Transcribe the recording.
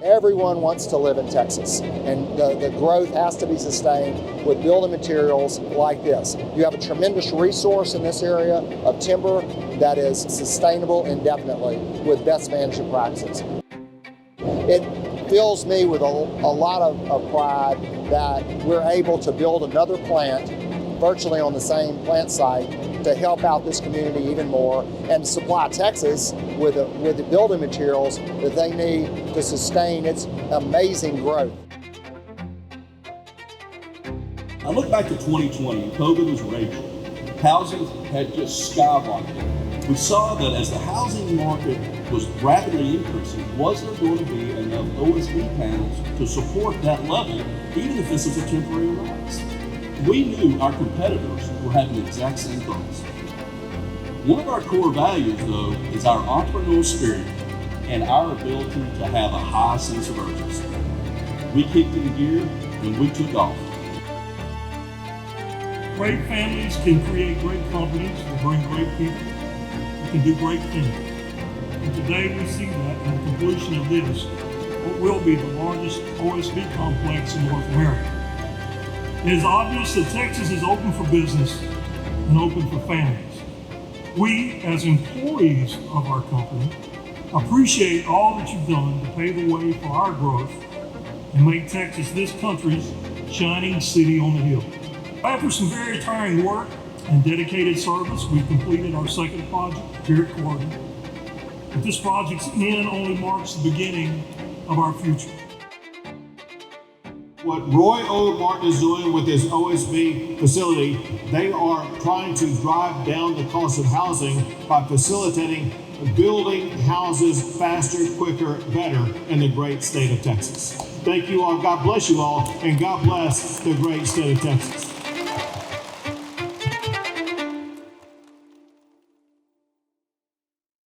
Everyone wants to live in Texas, and the growth has to be sustained with building materials like this. You have a tremendous resource in this area of timber that is sustainable indefinitely with best management practices. It fills me with a lot of pride that we're able to build another plant virtually on the same plant site to help out this community even more and supply Texas with the building materials that they need to sustain its amazing growth. I look back to 2020 and COVID was raging. Housing had just skyrocketed. We saw that as the housing market was rapidly increasing, was there going to be enough OSB panels to support that level, even if this is a temporary rise? We knew our competitors were having the exact same thoughts. One of our core values, though, is our entrepreneurial spirit and our ability to have a high sense of urgency. We kicked into gear and we took off. Great families can create great companies that bring great people that can do great things. And today we see that in the completion of this, what will be the largest OSB complex in North America. It is obvious that Texas is open for business and open for families. We, as employees of our company, appreciate all that you've done to pave the way for our growth and make Texas this country's shining city on the hill. After some very tiring work and dedicated service, we've completed our second project here at Corrigan. But this project's end only marks the beginning of our future. What RoyOMartin is doing with his OSB facility, they are trying to drive down the cost of housing by facilitating building houses faster, quicker, better in the great state of Texas. Thank you all. God bless you all, and God bless the great state of Texas.